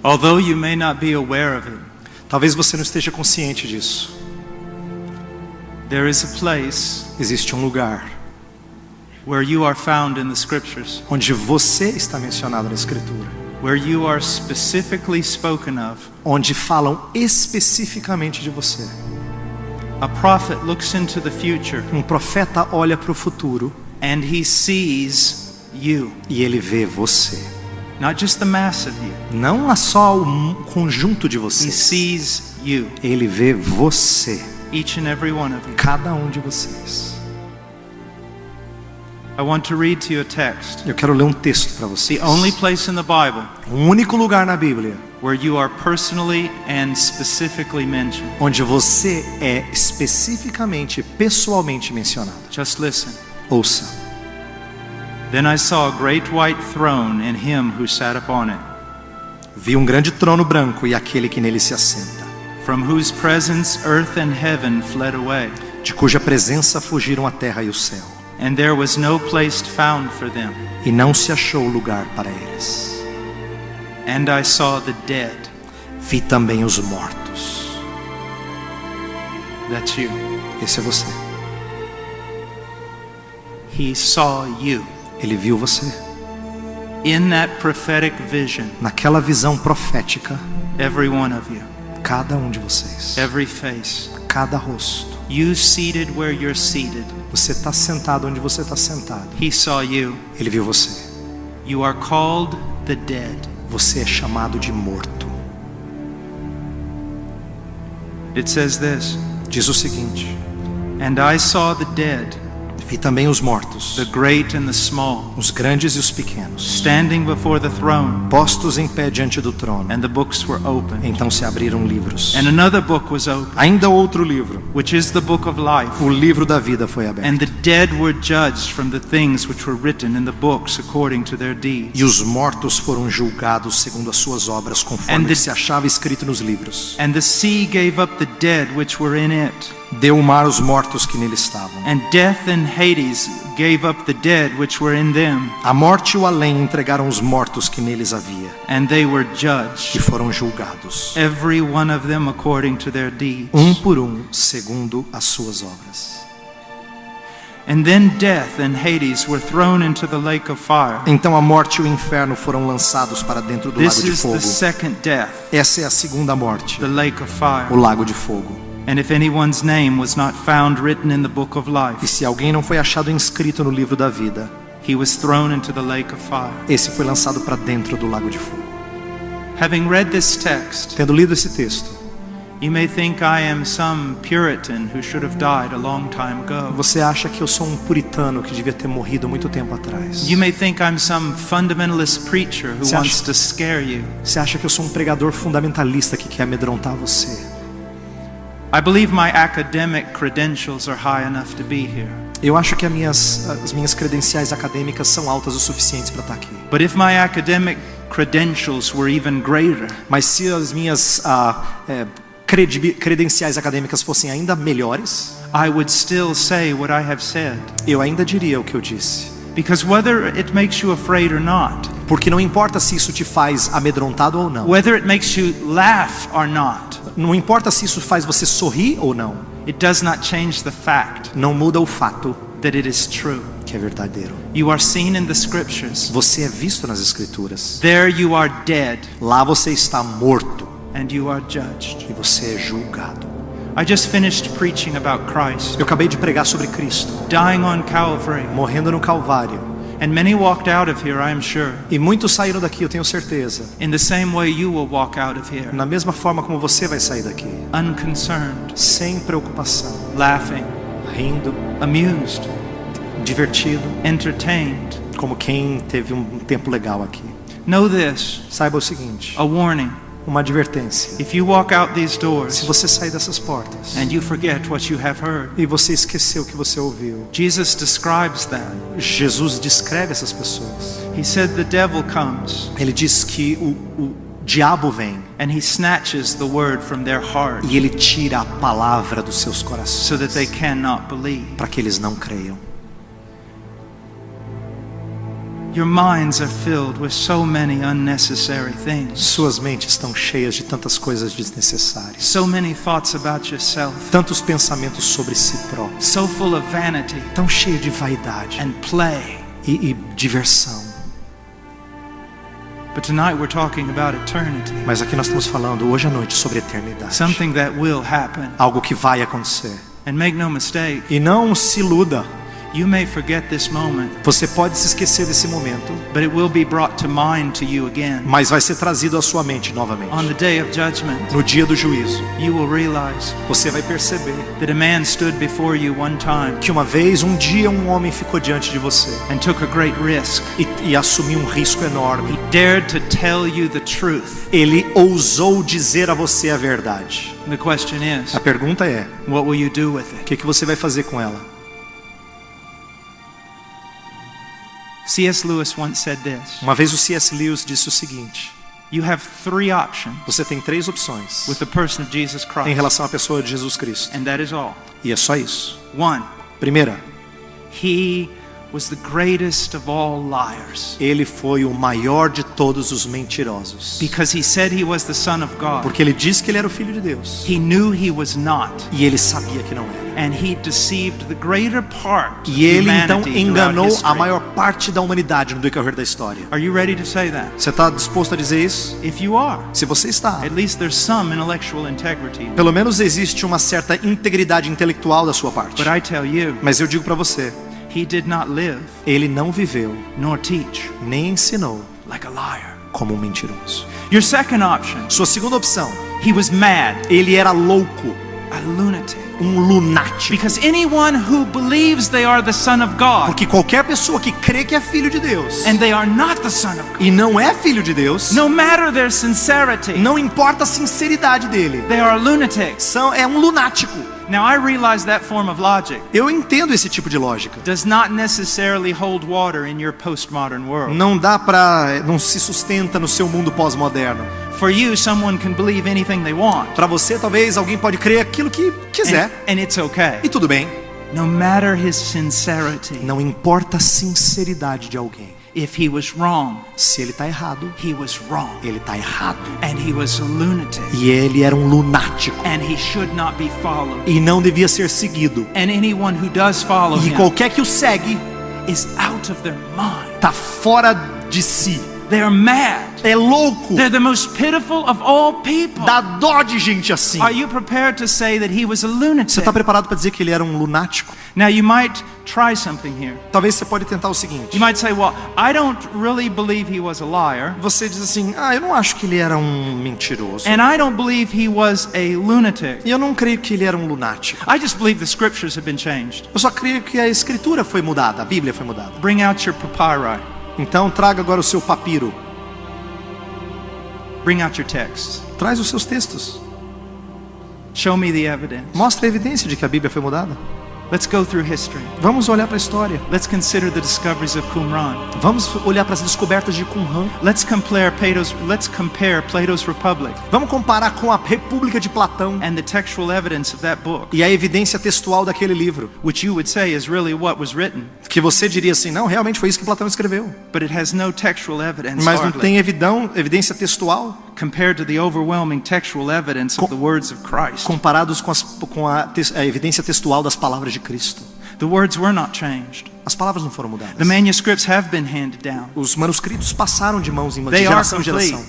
Although you may not be aware of it, Talvez você não esteja consciente disso. there is a place Existe um lugar where you are found in the scriptures, onde você está mencionado na Escritura, where you are specifically spoken of. onde falam especificamente de você. A prophet looks into the future Um profeta olha para o futuro and he sees you, e ele vê você. not just the mass of you. Não é só o conjunto de He vocês. sees you, Ele vê você, each and every one of you. cada um de vocês. I want to read to you a text. Eu quero ler um texto para vocês. The only place in the Bible O único lugar na Bíblia where you are personally and specifically mentioned. onde você é especificamente, pessoalmente mencionado. Just listen. Ouça. Then I saw a great white throne and him who sat upon it, Vi um grande trono branco e aquele que nele se assenta, from whose presence earth and heaven fled away, de cuja presença fugiram a terra e o céu, and there was no place found for them. e não se achou lugar para eles. And I saw the dead. Vi também os mortos. That's you. Esse é você. He saw you. Ele viu você. In that prophetic vision, Naquela visão profética, every one of you, cada um de vocês, every face, cada rosto. you seated where you're seated. Você está sentado onde você está sentado. He saw you. Ele viu você. You are called the dead. Você é chamado de morto. It says this, Diz o seguinte: and I saw the dead, Vi também os mortos, the great and the small, os grandes e os pequenos, standing before the throne, postos em pé diante do trono. and the books were open. Então se abriram livros. And another book was opened, Ainda outro livro, which is the book of life. o livro da vida foi And aberto. the dead were judged from the things which were written in the books according to their deeds. E os mortos foram julgados segundo as suas obras, conforme And the- o que se achava escrito nos livros. And the sea gave up the dead which were in it. Deu o mar os mortos que nele estavam. And death and Hades gave up the dead which were in them. A morte e o além entregaram os mortos que neles havia, And they were e judged, foram julgados, every one of them according to their deeds. por segundo as suas obras. And then death and Hades were thrown into the lake of fire. Então a morte e o inferno foram lançados para dentro do This lago de is fogo. the second death, Essa é a segunda morte, the lake of fire. o lago de fogo. And if anyone's name was not found written in the book of E life, se alguém não foi achado inscrito no livro da vida, he was thrown into the lake of fire. esse foi lançado para dentro do lago de fogo. Having read this text, Tendo lido esse texto, you may think I am some Puritan who should have died a long time ago. você acha que eu sou um puritano que devia ter morrido muito tempo atrás. You may think I'm some fundamentalist preacher who Você acha- wants to scare you. Você acha que eu sou um pregador fundamentalista que quer amedrontar você. I believe my academic credentials are high enough to be here. Eu acho que as minhas credenciais acadêmicas são altas o suficientes para estar aqui. But if my academic credentials were even greater, Mas se as minhas credenciais acadêmicas fossem ainda melhores, I would still say what I have said. eu ainda diria o que eu disse. Because whether it makes you afraid or not, Porque não importa se isso te faz amedrontado ou não. whether it makes you laugh or not, Não importa se isso faz você sorrir ou não. it does not change the fact Não muda o fato that it is true. que é verdadeiro. You are seen in the scriptures. Você é visto nas escrituras. There you are dead Lá você está morto and you are judged. e você é julgado. I just finished preaching about Christ Eu acabei de pregar sobre Cristo, dying on Calvary, morrendo no Calvário. and many walked out of here, I am sure, E muitos saíram daqui, eu tenho certeza. in the same way you will walk out of here, Na mesma forma como você vai sair daqui. unconcerned, Sem preocupação. laughing, Rindo, amused, divertido. entertained. Como quem teve um tempo legal aqui. Know this, Saiba o seguinte, a warning. uma advertência. If you walk out these Se doors você sair dessas portas and you forget what you have heard, e você esqueceu o que você ouviu, Jesus describes that. Jesus descreve essas pessoas. He said the devil comes Ele diz que o diabo vem and he snatches the word from their heart e ele tira a palavra dos seus corações so that they cannot believe. para que eles não creiam. Your minds are filled with so many unnecessary things. Suas mentes estão cheias de tantas coisas desnecessárias. So many thoughts about yourself. Tantos pensamentos sobre si próprio. So full of vanity. Tão cheio de vaidade And play. e diversão. But tonight we're talking about eternity. Mas aqui nós estamos falando hoje à noite sobre eternidade. Something that will happen. Algo que vai acontecer. And make no mistake. E não se iluda. You may forget this moment. Você pode se esquecer desse momento. But it will be brought to mind to you again. Mas vai ser trazido à sua mente novamente. On the day of judgment. No dia do juízo. You will realize. Você vai perceber. That a man stood before you one time. Que uma vez, um dia, um homem ficou diante de você. And took a great risk. E assumiu um risco enorme. He dared to tell you the truth. Ele ousou dizer a você a verdade. The question is. A pergunta é: what will you do with it? O que você vai fazer com ela? C.S. Lewis once said this. Uma vez o C.S. Lewis disse o seguinte: You have three options. Você tem 3 opções with the person of Jesus Christ. Em relação à pessoa de Jesus Cristo. And that is all. E é só isso. One. Primeira. He was the greatest of all liars. Ele foi o maior de todos os mentirosos. Because he said he was the Son of God. Porque ele disse que ele era o filho de Deus. He knew he was not. E ele sabia que não era. And he deceived the greater part of E ele então humanity enganou throughout a history. maior parte da humanidade no decorrer da história. Are you ready to say that? Você está disposto a dizer isso? If you are, Se você está, at least there's some intellectual integrity. pelo menos existe uma certa integridade intelectual da sua parte. But I tell you, Mas eu digo para você, he did not live ele não viveu, nor teach nem ensinou like a liar. como um mentiroso. Your second option, Sua segunda opção, he was mad, ele era louco, a lunatic. lunático. Because anyone who believes they are the Son of God Porque qualquer pessoa que crê que é filho de Deus and they are not the Son of God, e não é filho de Deus, no matter their sincerity, não importa a sinceridade dele, they are lunatics. é um lunático. Now I realize that form of logic Eu entendo esse tipo de lógica. does not necessarily hold water in your postmodern world. Não se sustenta no seu mundo pós-moderno. For you, someone can believe anything they want. Para você, talvez alguém pode crer aquilo que quiser. And it's okay. E tudo bem. No matter his sincerity. Não importa a sinceridade de alguém. If he was wrong, se ele está errado, he was wrong. Ele está errado. And he was a lunatic. E ele era um lunático. And he should not be followed. E não devia ser seguido. And anyone who does follow him, qualquer que o segue, is out of their mind. Está fora de si. They are mad. É louco. They're the most pitiful of all people. Dá dó de gente assim. Are you prepared to say that he was a lunatic? Você está preparado para dizer que ele era um lunático? Now you might try something here. Talvez você pode tentar o seguinte. You might say, well, I don't really believe he was a liar. Você diz assim, eu não acho que ele era um mentiroso. And I don't believe he was a lunatic. E eu não creio que ele era um lunático. I just believe the scriptures have been changed. Eu só creio que a escritura foi mudada, a Bíblia foi mudada. Bring out your papyri. Então traga agora o seu papiro. Bring out your texts. Traz os seus textos. Show me the evidence. Mostra a evidência de que a Bíblia foi mudada. Let's go through history. Vamos olhar para a história. Let's consider the discoveries of Qumran. Vamos olhar para as descobertas de Qumran. Let's compare Plato's Republic. Vamos comparar com a República de Platão. And the textual evidence of that book. E a evidência textual daquele livro. Which you would say is really what was written. Que você diria assim, não, realmente foi isso que Platão escreveu. But it has no textual evidence. Mas não tem evidência textual. Compared to the overwhelming textual evidence of the words of Christ. Comparados com a evidência textual das palavras de Cristo. The words were not changed. As palavras não foram mudadas. The manuscripts have been handed down. Os manuscritos passaram de mãos em mãos, de geração em geração.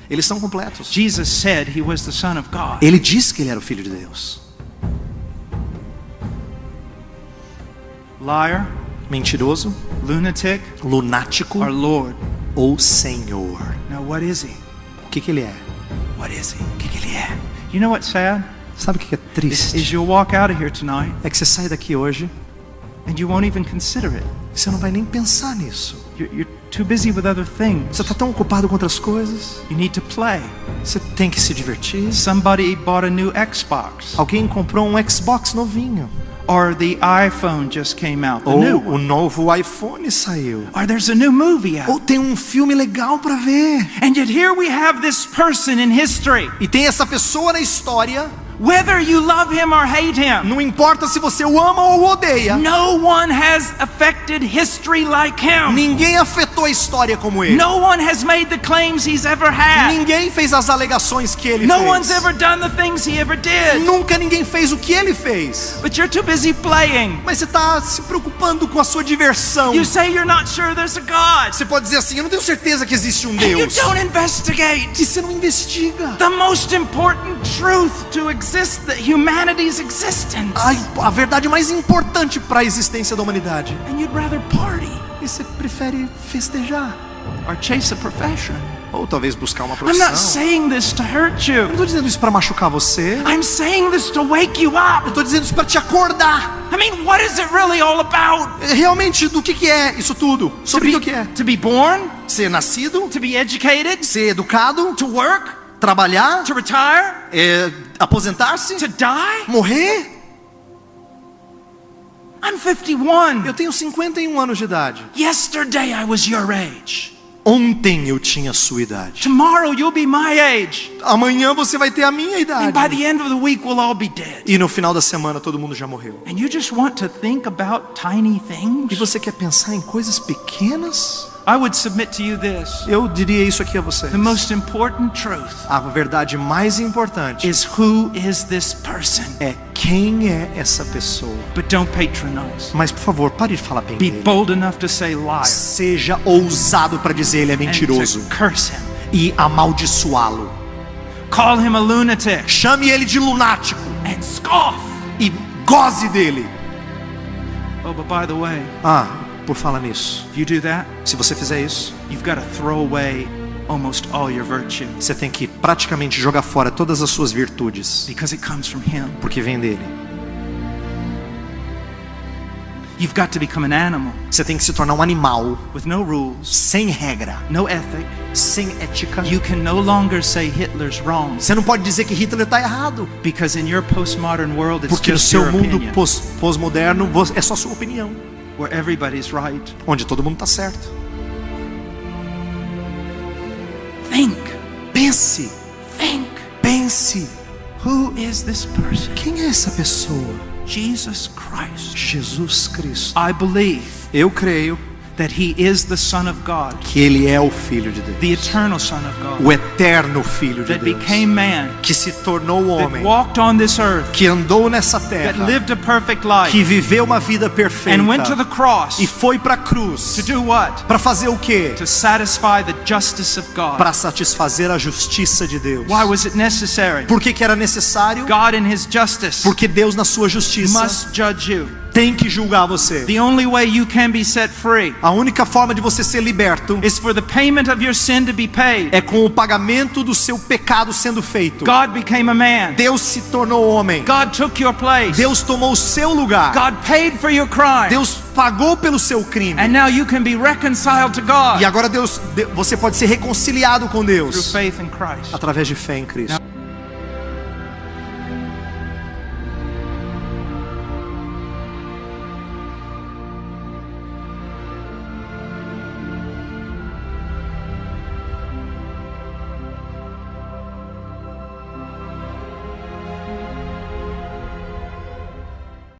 Eles são completos. Jesus said he was the Son of God. Ele disse que ele era o filho de Deus. Liar, mentiroso, lunatic, lunático, or Lord, ou Senhor. Now what is he? O que ele é? What is he? O que ele é? You know what's sad? Sabe o que é triste? Is you'll walk out of here tonight. É que você sai daqui hoje. And you won't even consider it. Você não vai nem pensar nisso. You're too busy with other things. Você está tão ocupado com outras coisas. You need to play. Você tem que se divertir. Somebody bought a new Xbox. Alguém comprou um Xbox novinho. Or the iPhone just came out. Ou o novo iPhone saiu. Or there's a new movie out. Ou tem um filme legal para ver. And yet here we have this person in history. E tem essa pessoa na história. Whether you love him or hate him, Não importa se você o ama ou o odeia. no one has affected history like him. Ninguém afetou a história como ele. No one has made the claims he's ever had. Ninguém fez as alegações que ele No one's fez. ever done the things he ever did. Nunca ninguém fez o que ele fez. But you're too busy playing. Mas você está se preocupando com a sua diversão. You say you're not sure there's a God. Você pode dizer assim, eu não tenho certeza que existe um And you Deus. don't investigate E você não investiga. the most important truth to exist, that humanity's existence. A verdade mais importante para a existência da humanidade. And you'd rather party E você prefere festejar. or chase a profession. Ou talvez buscar uma I'm profissão. not saying this to hurt Eu não you. estou dizendo isso para machucar você. I'm saying this to wake you Eu up. estou dizendo isso para te acordar. I mean, what is it really all about? Realmente, do que é isso tudo? Sobre o que é? To be born, Ser nascido, to be educated, ser educado, to work, trabalhar, to retire, aposentar-se, to die. morrer. I'm 51. Eu tenho 51 anos de idade. Yesterday I was your age. Ontem eu tinha a sua idade. Tomorrow you'll be my age. Amanhã você vai ter a minha And by idade. the end of the week we'll all be dead. E no final da semana todo mundo já morreu. And you just want to think about tiny E things? você quer pensar em coisas pequenas? I would submit to you this. Eu diria isso aqui a vocês. The most important truth A verdade mais importante is who is this person? é quem é essa pessoa. But don't patronize. Mas por favor, pare de falar bem Be dele. bold enough to say liar Seja ousado para dizer ele é and mentiroso to curse him. e amaldiçoá-lo. Call him a lunatic Chame ele de lunático and scoff. e goze dele. Oh, but by the way, Por falar nisso, if you do that, se você fizer isso, you've got to throw away almost all your virtue você tem que praticamente jogar fora todas as suas virtudes, because it comes from him. porque vem dele. You've got to become an animal Você tem que se tornar um animal, with no rules, sem regra, no ethic. sem ética. You can no longer say Hitler's wrong Você não pode dizer que Hitler está errado, because in your postmodern world it's porque no just seu your mundo opinion, pós-moderno é só sua opinião, where everybody's right. onde todo mundo está certo. Think, Pense, think. pense. Who is this person? Quem é essa pessoa? Jesus Christ. Jesus Cristo. I believe Eu creio that he is the Son of God, que ele é o Filho de Deus, the eternal Son of God, o eterno Filho de that Deus, became man, que se tornou that homem, walked on this earth, que andou nessa that terra, lived a perfect que life, viveu uma vida perfeita and went to the cross e foi para a cruz to do what? para fazer o quê? To satisfy the justice of God. Para satisfazer a justiça de Deus. Why was it necessary? Por que era necessário? God in his justice Porque Deus na sua justiça must judge you. tem que julgar você. The only way you can be set free A única forma de você ser liberto is for the payment of your sin to be paid. é com o pagamento do seu pecado sendo feito. God became a man. Deus se tornou homem. God took your place. Deus tomou o seu lugar. God paid for your crime. Deus pagou pelo seu crime. And now you can be reconciled to God E agora você pode ser reconciliado com through Deus faith in Christ. através de fé em Cristo.